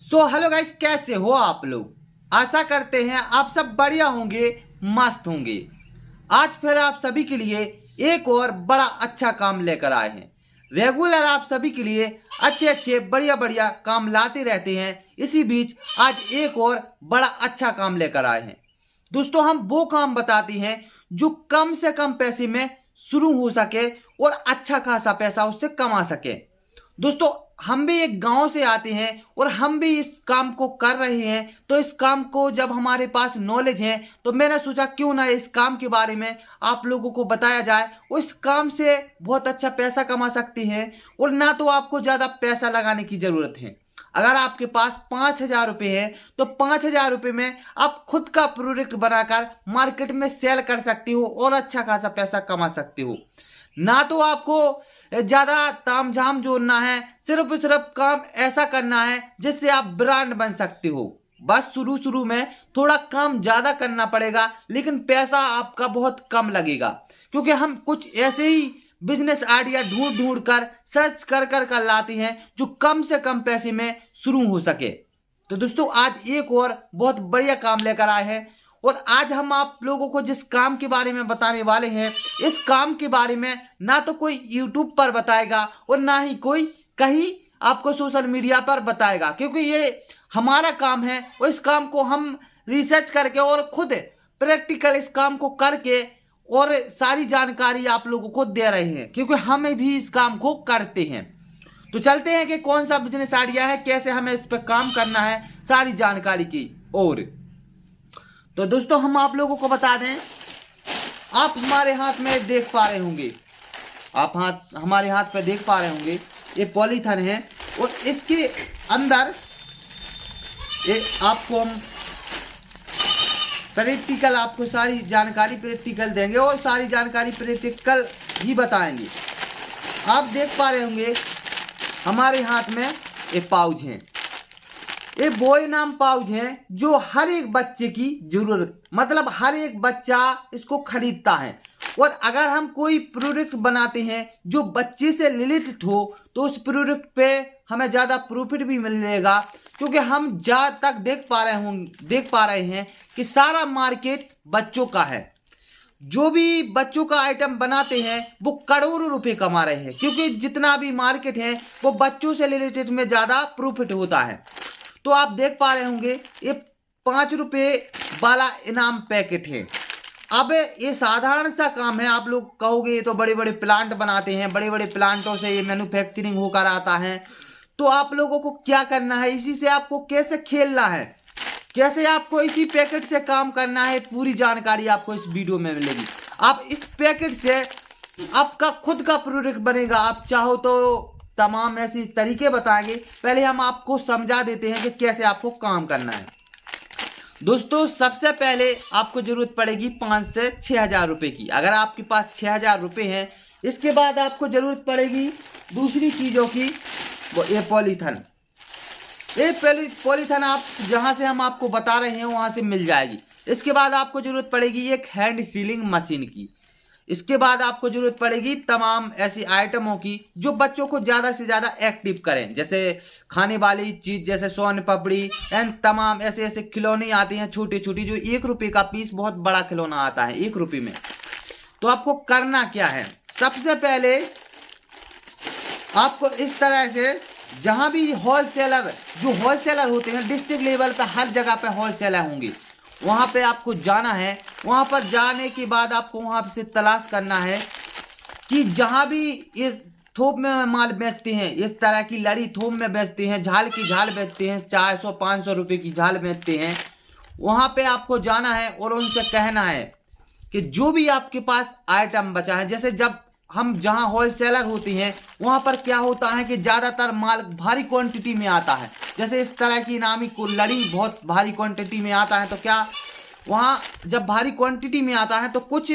Hello guys, कैसे हो आप लोग। आशा करते हैं आप सब बढ़िया होंगे, मस्त होंगे। आज फिर आप सभी के लिए एक और बड़ा अच्छा काम लेकर आए हैं। रेगुलर आप सभी के लिए अच्छे अच्छे बढ़िया बढ़िया काम लाते रहते हैं। इसी बीच आज एक और बड़ा अच्छा काम लेकर आए हैं। दोस्तों, हम वो काम बताते हैं जो कम से कम पैसे में शुरू हो सके और अच्छा खासा पैसा उससे कमा सके। दोस्तों, हम भी एक गांव से आते हैं और हम भी इस काम को कर रहे हैं। तो इस काम को जब हमारे पास नॉलेज है तो मैंने सोचा क्यों ना इस काम के बारे में आप लोगों को बताया जाए। और इस काम से बहुत अच्छा पैसा कमा सकते हैं और ना तो आपको ज़्यादा पैसा लगाने की ज़रूरत है। अगर आपके पास 5,000 रुपये है तो 5,000 रुपये में आप खुद का प्रोडक्ट बनाकर मार्केट में सेल कर सकते हो और अच्छा खासा पैसा कमा सकते हो। ना तो आपको ज्यादा तामझाम जोड़ना है, सिर्फ काम ऐसा करना है जिससे आप ब्रांड बन सकते हो। बस शुरू में थोड़ा काम ज्यादा करना पड़ेगा, लेकिन पैसा आपका बहुत कम लगेगा, क्योंकि हम कुछ ऐसे ही बिजनेस आइडिया ढूंढ कर सर्च कर लाते हैं जो कम से कम पैसे में शुरू हो सके। तो दोस्तों, आज एक और बहुत बढ़िया काम लेकर आए हैं और आज हम आप लोगों को जिस काम के बारे में बताने वाले हैं, इस काम के बारे में ना तो कोई यूट्यूब पर बताएगा और ना ही कोई कहीं आपको सोशल मीडिया पर बताएगा, क्योंकि ये हमारा काम है और इस काम को हम रिसर्च करके और खुद प्रैक्टिकल इस काम को करके और सारी जानकारी आप लोगों को दे रहे हैं, क्योंकि हमें भी इस काम को करते हैं। तो चलते हैं कि कौन सा बिजनेस आइडिया है, कैसे हमें इस पर काम करना है, सारी जानकारी की ओर। तो दोस्तों, हम आप लोगों को बता दें, आप हमारे हाथ में देख पा रहे होंगे, हमारे हाथ पे देख पा रहे होंगे, ये पॉलीथन है और इसके अंदर ये आपको हम प्रैक्टिकल आपको सारी जानकारी प्रैक्टिकल देंगे और सारी जानकारी प्रैक्टिकल ही बताएंगे। आप देख पा रहे होंगे हमारे हाथ में ये पाउच है, ये बॉय नाम पाउच है जो हर एक बच्चे की जरूरत, मतलब हर एक बच्चा इसको खरीदता है। और अगर हम कोई प्रोडक्ट बनाते हैं जो बच्चे से रिलेटेड हो तो उस प्रोडक्ट पे हमें ज़्यादा प्रॉफिट भी मिलेगा, क्योंकि हम जहाँ तक देख पा रहे हैं कि सारा मार्केट बच्चों का है। जो भी बच्चों का आइटम बनाते हैं वो करोड़ों रुपए कमा रहे हैं, क्योंकि जितना भी मार्केट है वो बच्चों से रिलेटेड में ज़्यादा प्रॉफिट होता है। तो आप देख पा रहे होंगे ये 5 रुपये वाला इनाम पैकेट है। अब ये साधारण सा काम है। आप लोग कहोगे ये तो बड़े बड़े प्लांट बनाते हैं, बड़े बड़े प्लांटों से ये मैन्युफैक्चरिंग होकर आता है। तो आप लोगों को क्या करना है, इसी से आपको कैसे खेलना है, कैसे आपको इसी पैकेट से काम करना है, पूरी जानकारी आपको इस वीडियो में मिलेगी। आप इस पैकेट से आपका खुद का प्रोडक्ट बनेगा। आप चाहो तो तमाम ऐसे तरीके बताएंगे, पहले हम आपको समझा देते हैं कि कैसे आपको काम करना है। दोस्तों, सबसे पहले आपको जरूरत पड़ेगी 5 से 6,000 रुपये की। अगर आपके पास 6,000 रुपये हैं, इसके बाद आपको जरूरत पड़ेगी दूसरी चीज़ों की, वो ये पॉलीथन। ये पॉलीथन आप जहाँ से हम आपको बता रहे हैं वहाँ से मिल जाएगी। इसके बाद आपको जरूरत पड़ेगी एक हैंड सीलिंग मशीन की। इसके बाद आपको जरूरत पड़ेगी तमाम ऐसी आइटमों की जो बच्चों को ज़्यादा से ज़्यादा एक्टिव करें, जैसे खाने वाली चीज़, जैसे सोन पापड़ी एंड तमाम ऐसे ऐसे खिलौने आते हैं छोटी छोटी, जो 1 रुपये का पीस बहुत बड़ा खिलौना आता है 1 रुपये में। तो आपको करना क्या है, सबसे पहले आपको इस तरह से जहाँ भी होलसेलर होते हैं, डिस्ट्रिक्ट लेवल पर हर जगह पे होलसेलर होंगे, वहाँ पे आपको जाना है। वहाँ पर जाने के बाद आपको वहाँ से तलाश करना है कि जहाँ भी इस थोक में माल बेचते हैं, इस तरह की लड़ी थोक में बेचते हैं, झाल की झाल बेचते हैं, 400-500 रुपये की झाल बेचते हैं, वहाँ पे आपको जाना है और उनसे कहना है कि जो भी आपके पास आइटम बचा है, जैसे जब हम जहाँ होलसेलर होती हैं वहाँ पर क्या होता है कि ज़्यादातर माल भारी क्वांटिटी में आता है, जैसे इस तरह की नामी को लड़ी बहुत भारी क्वांटिटी में आता है। तो क्या वहाँ जब भारी क्वांटिटी में आता है तो कुछ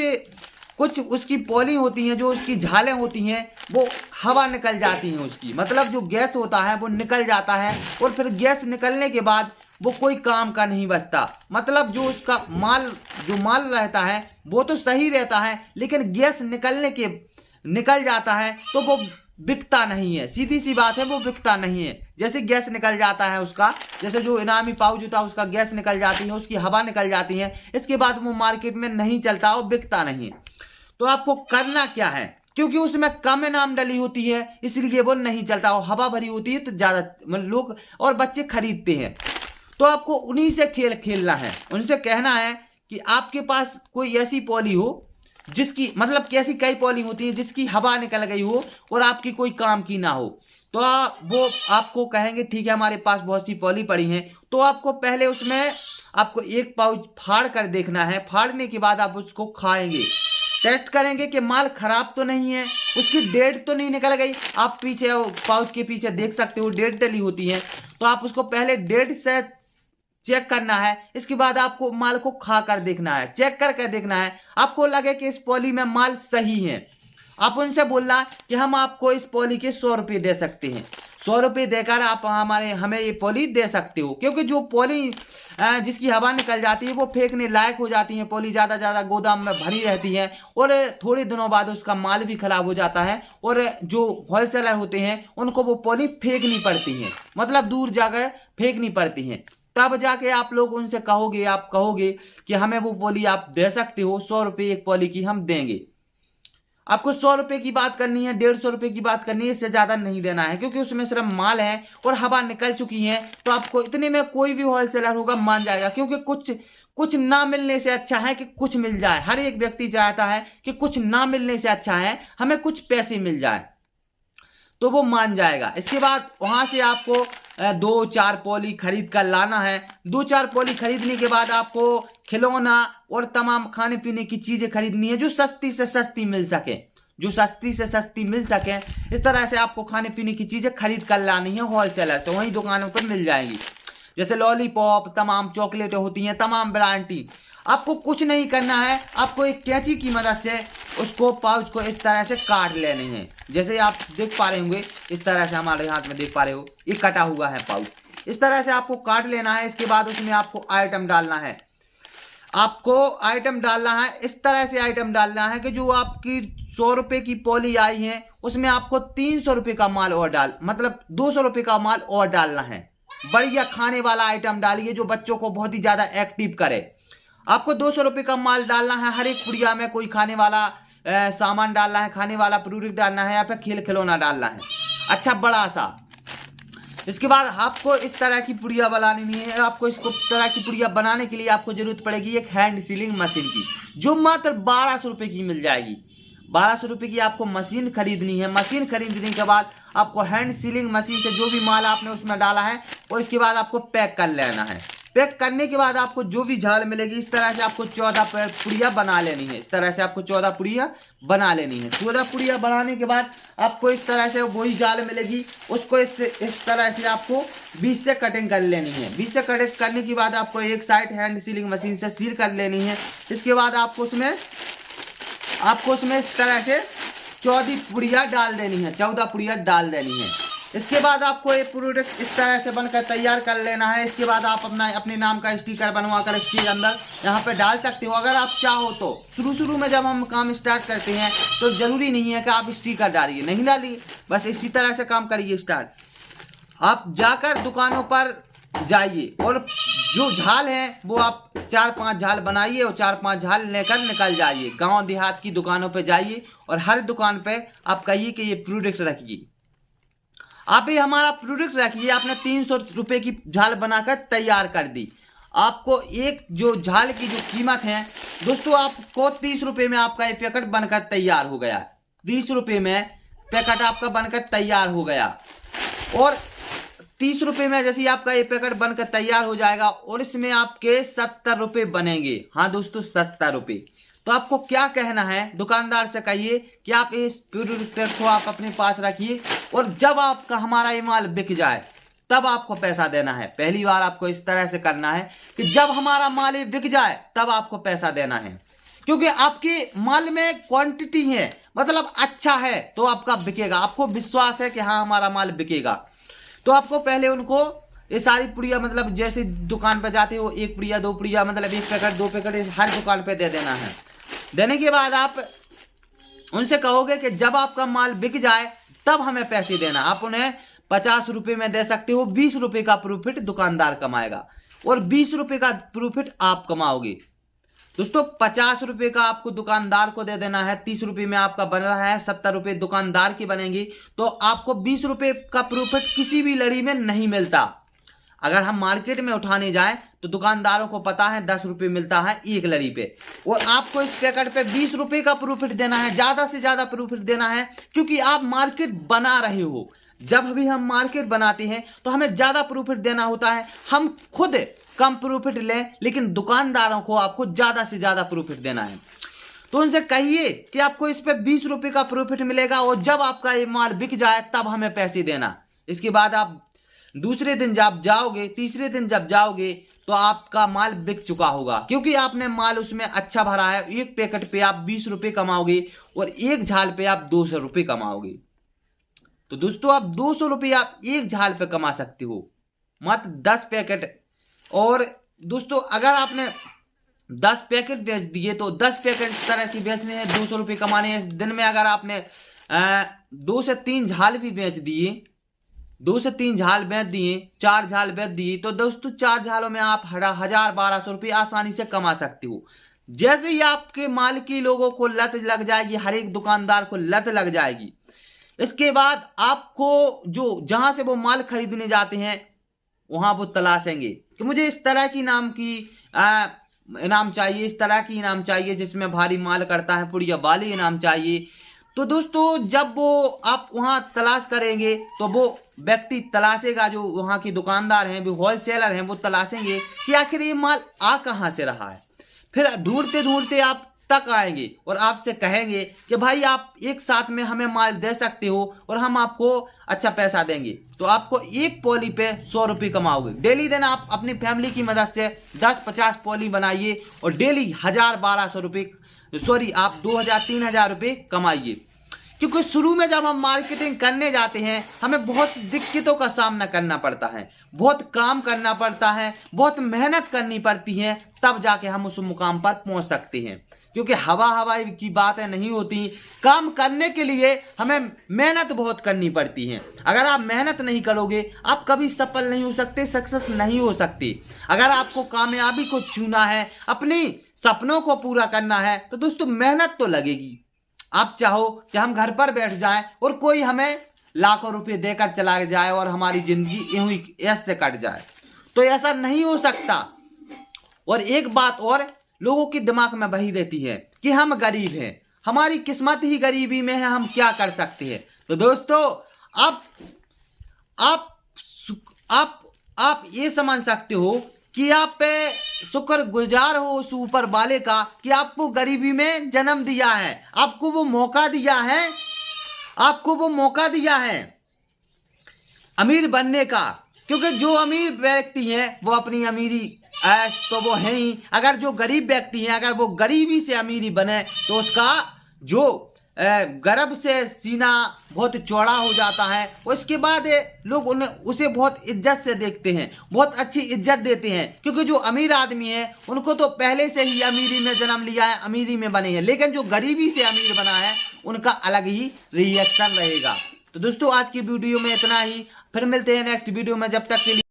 उसकी पॉली होती हैं, जो उसकी झालें होती हैं, वो हवा निकल जाती हैं उसकी, मतलब जो गैस होता है वो निकल जाता है और फिर गैस निकलने के बाद वो कोई काम का नहीं बचता। मतलब जो उसका माल रहता है वो तो सही रहता है, लेकिन गैस निकल जाता है तो वो बिकता नहीं है, सीधी सी बात है, वो बिकता नहीं है। जैसे गैस निकल जाता है उसका, जैसे जो इनामी पाउच होता है उसका गैस निकल जाती है, उसकी हवा निकल जाती है, इसके बाद वो मार्केट में नहीं चलता और बिकता नहीं है। तो आपको करना क्या है, क्योंकि उसमें कम इनाम डली होती है इसलिए वो नहीं चलता, और हवा भरी होती है तो ज्यादा लोग और बच्चे खरीदते हैं। तो आपको उन्हीं से खेल खेलना है, उनसे कहना है कि आपके पास कोई ऐसी पॉली हो जिसकी मतलब कैसी कई पॉली होती है जिसकी हवा निकल गई हो और आपकी कोई काम की ना हो। तो वो आपको कहेंगे ठीक है हमारे पास बहुत सी पॉली पड़ी हैं। तो आपको पहले उसमें आपको एक पाउच फाड़ कर देखना है, फाड़ने के बाद आप उसको खाएंगे, टेस्ट करेंगे कि माल खराब तो नहीं है, उसकी डेट तो नहीं निकल गई। आप पीछे पाउच के पीछे देख सकते हो डेट डली होती है, तो आप उसको पहले डेट से चेक करना है, इसके बाद आपको माल को खा कर देखना है, चेक करके देखना है। आपको लगे कि इस पॉली में माल सही है, आप उनसे बोलना कि हम आपको इस पॉली के 100 रुपये दे सकते हैं, 100 रुपये देकर आप हमें ये पॉली दे सकते हो। क्योंकि जो पॉली जिसकी हवा निकल जाती है वो फेंकने लायक हो जाती है, पॉली ज़्यादा गोदाम में भरी रहती है और थोड़े दिनों बाद उसका माल भी खराब हो जाता है, और जो होलसेलर होते हैं उनको वो पॉली फेंकनी पड़ती है, मतलब दूर जाकर फेंकनी पड़ती है। तब जाके आप लोग उनसे कहोगे, आप कहोगे कि हमें वो पॉली आप दे सकते हो, 100 रुपये एक पॉली की हम देंगे। आपको 100 रुपये की बात करनी है, 150 रुपये की बात करनी है, इससे ज्यादा नहीं देना है, क्योंकि उसमें सिर्फ माल है और हवा निकल चुकी है। तो आपको इतने में कोई भी होलसेलर होगा मान जाएगा, क्योंकि कुछ ना मिलने से अच्छा है कि कुछ मिल जाए। हर एक व्यक्ति चाहता है कि कुछ ना मिलने से अच्छा है हमें कुछ पैसे मिल जाए, तो वो मान जाएगा। इसके बाद वहां से आपको 2-4 पॉली खरीद कर लाना है। 2-4 पॉली खरीदने के बाद आपको खिलौना और तमाम खाने पीने की चीजें खरीदनी है जो सस्ती से सस्ती मिल सके, जो सस्ती से सस्ती मिल सके। इस तरह से आपको खाने पीने की चीजें खरीद कर लानी है होलसेलर से, वहीं दुकानों पर मिल जाएंगी। जैसे लॉलीपॉप, तमाम चॉकलेटें होती हैं, तमाम वैरायटी। आपको कुछ नहीं करना है, आपको एक कैंची की मदद से उसको पाउच को इस तरह से काट लेने हैं। जैसे आप देख पा रहे होंगे, इस तरह से हमारे हाथ में देख पा रहे हो ये कटा हुआ है पाउच, इस तरह से आपको काट लेना है। इसके बाद उसमें आपको आइटम डालना है, आपको आइटम डालना है, इस तरह से आइटम डालना है कि जो आपकी 100 रुपये की पॉली आई है उसमें आपको 300 रुपये का माल और मतलब 200 रुपये का माल और डालना है। बढ़िया खाने वाला आइटम डालिए जो बच्चों को बहुत ही ज्यादा एक्टिव करे। आपको 200 रुपये का माल डालना है, हर एक पुड़िया में कोई खाने वाला सामान डालना है, खाने वाला प्रोडक्ट डालना है या फिर खेल खिलौना डालना है, अच्छा बड़ा सा। इसके बाद आपको इस तरह की पुड़िया बनानी है। आपको इसको तरह की पुड़िया बनाने के लिए आपको जरूरत पड़ेगी एक हैंड सीलिंग मशीन की, जो मात्र 1200 रुपये की मिल जाएगी। 1200 रुपये की आपको मशीन खरीदनी है। मशीन खरीदने के बाद आपको हैंड सीलिंग मशीन से जो भी माल आपने उसमें डाला है और इसके बाद आपको पैक कर लेना है। पैक करने के बाद आपको जो भी झाल मिलेगी इस तरह से आपको 14 पुड़िया बना लेनी है। इस तरह से आपको 14 पुड़िया बना लेनी है। 14 पुड़िया बनाने के बाद आपको इस तरह से वही जाल मिलेगी, उसको इस तरह से आपको 20 से कटिंग कर लेनी है। 20 से कटिंग करने के बाद आपको एक साइड हैंड सीलिंग मशीन से सील कर लेनी है। इसके बाद आपको उसमें इस तरह से 14 पुड़िया डाल देनी है, 14 पुड़िया डाल देनी है। इसके बाद आपको ये प्रोडक्ट इस तरह से बनकर तैयार कर लेना है। इसके बाद आप अपने नाम का स्टिकर बनवा कर इसके अंदर यहाँ पे डाल सकते हो अगर आप चाहो तो। शुरू में जब हम काम स्टार्ट करते हैं तो जरूरी नहीं है कि आप स्टिकर डालिए, नहीं डालिए, बस इसी तरह से काम करिए स्टार्ट। आप जाकर दुकानों पर जाइए और जो झाल है वो आप 4-5 झाल बनाइए और 4-5 झाल लेकर निकल जाइए। गांव देहात की दुकानों पे जाइए और हर दुकान पे आप कहिए कि ये प्रोडक्ट रखिए, आप ये हमारा प्रोडक्ट रखिए। आपने 300 रुपये की झाल बनाकर तैयार कर दी। आपको एक जो झाल की जो कीमत है दोस्तों, आपको 30 रुपये में आपका ये पैकेट बनकर तैयार हो गया। 30 रुपये में पैकेट आपका बनकर तैयार हो गया और 30 रुपये में जैसे आपका ये पैकेट बनकर तैयार हो जाएगा और इसमें आपके 70 रुपये बनेंगे। हाँ दोस्तों, 70 रुपये। तो आपको क्या कहना है, दुकानदार से कहिए कि आप इस प्रोडक्ट को आप अपने पास रखिए और जब आपका हमारा ये माल बिक जाए तब आपको पैसा देना है। पहली बार आपको इस तरह से करना है कि जब हमारा माल ये बिक जाए तब आपको पैसा देना है, क्योंकि आपके माल में क्वांटिटी है, मतलब अच्छा है तो आपका बिकेगा। आपको विश्वास है कि हाँ हमारा माल बिकेगा, तो आपको पहले उनको ये सारी पुड़िया मतलब जैसे दुकान पे जाते हो 1 पुड़िया 2 पुड़िया मतलब 1 पैकेट 2 पैकेट हर दुकान पे दे देना है। देने के बाद आप उनसे कहोगे कि जब आपका माल बिक जाए तब हमें पैसे देना। आप उन्हें 50 रुपए में दे सकते हो, 20 रुपए का प्रॉफिट दुकानदार कमाएगा और 20 रुपए का प्रॉफिट आप कमाओगे। दोस्तों 50 रुपए का आपको दुकानदार को दे देना है, 30 रुपए में आपका बन रहा है, 70 रुपए दुकानदार की बनेंगी, तो आपको 20 रुपए का प्रॉफिट किसी भी लड़ी में नहीं मिलता। अगर हम मार्केट में उठाने जाएं तो दुकानदारों को पता है 10 रुपए मिलता है एक लड़ी पे, और आपको इस पैकेट पे 20 रुपए का प्रॉफिट देना है, ज्यादा से ज्यादा प्रॉफिट देना है, क्योंकि आप मार्केट बना रहे हो। जब भी हम मार्केट बनाते हैं तो हमें ज्यादा प्रॉफिट देना होता है। हम खुद कम प्रॉफिट लें, लेकिन दुकानदारों को आपको ज्यादा से ज्यादा प्रॉफिट देना है। तो उनसे कहिए कि आपको इस पे 20 रुपए का प्रॉफिट मिलेगा, और जब आपका ये माल बिक जाए तब हमें पैसे देना। इसके बाद आप दूसरे दिन जब जाओगे, तीसरे दिन जब जाओगे, तो आपका माल बिक चुका होगा, क्योंकि आपने माल उसमें अच्छा भरा है। एक पैकेट पे आप 20 रुपए कमाओगे और एक झाल पे आप 200 रुपए कमाओगे। तो दोस्तों आप 200 रुपए आप एक झाल पे कमा सकते हो, मात्र 10 पैकेट। और दोस्तों अगर आपने 10 पैकेट बेच दिए तो 10 पैकेट इस तरह की बेचने हैं, 200 रुपये कमाने हैं। दिन में अगर आपने 2 से 3 झाल भी बेच दिए, 2 से 3 झाल बेच दिए, 4 झाल बेच दिए, तो दोस्तों 4 झालों में आप 1000-1200 रुपये आसानी से कमा सकते हो। जैसे ही आपके माल की लोगों को लत लग जाएगी, हर एक दुकानदार को लत लग जाएगी, इसके बाद आपको जो जहां से वो माल खरीदने जाते हैं वहां वो तलाशेंगे कि मुझे इस तरह की नाम की इनाम चाहिए, इस तरह की इनाम चाहिए जिसमें भारी माल करता है, पुड़िया वाली इनाम चाहिए। तो दोस्तों जब वो आप वहां तलाश करेंगे तो वो व्यक्ति तलाशेगा, जो वहां की दुकानदार हैं, वो होलसेलर हैं, वो तलाशेंगे कि आखिर ये माल आ कहां से रहा है। फिर ढूंढते ढूंढते आप तक आएंगे और आपसे कहेंगे कि भाई आप एक साथ में हमें माल दे सकते हो और हम आपको अच्छा पैसा देंगे। तो आपको एक पॉली पे 100 रुपये कमाओगे। डेली दिन आप अपनी फैमिली की मदद से 10-50 पॉली बनाइए और डेली 1000-1200 रुपये, सॉरी आप 2000-3000 रुपये कमाइए। क्योंकि शुरू में जब हम मार्केटिंग करने जाते हैं हमें बहुत दिक्कतों का सामना करना पड़ता है, बहुत काम करना पड़ता है, बहुत मेहनत करनी पड़ती है, तब जाके हम उस मुकाम पर पहुंच सकते हैं। क्योंकि हवा की बातें नहीं होती, काम करने के लिए हमें मेहनत बहुत करनी पड़ती है। अगर आप मेहनत नहीं करोगे आप कभी सफल नहीं हो सकते, सक्सेस नहीं हो सकते। अगर आपको कामयाबी को चुना है, अपनी सपनों को पूरा करना है, तो दोस्तों मेहनत तो लगेगी। आप चाहो कि हम घर पर बैठ जाएं और कोई हमें लाखों रुपए देकर चला जाए और हमारी जिंदगी यूं ही ऐसे कट जाए, तो ऐसा नहीं हो सकता। और एक बात और लोगों के दिमाग में वही रहती है कि हम गरीब हैं, हमारी किस्मत ही गरीबी में है, हम क्या कर सकते हैं। तो दोस्तों आप ये समझ सकते हो कि आप शुक्रगुजार हो उस ऊपर वाले का कि आपको गरीबी में जन्म दिया है, आपको वो मौका दिया है, आपको वो मौका दिया है अमीर बनने का। क्योंकि जो अमीर व्यक्ति है वो अपनी अमीरी तो वो है ही, अगर जो गरीब व्यक्ति है अगर वो गरीबी से अमीरी बने तो उसका जो गर्भ से सीना बहुत चौड़ा हो जाता है। उसके बाद लोग उसे बहुत इज्जत से देखते हैं, बहुत अच्छी इज्जत देते हैं, क्योंकि जो अमीर आदमी है उनको तो पहले से ही अमीरी में जन्म लिया है, अमीरी में बने हैं। लेकिन जो गरीबी से अमीर बना है उनका अलग ही रिएक्शन रहेगा। तो दोस्तों आज की वीडियो में इतना ही, फिर मिलते हैं नेक्स्ट वीडियो में। जब तक के लिए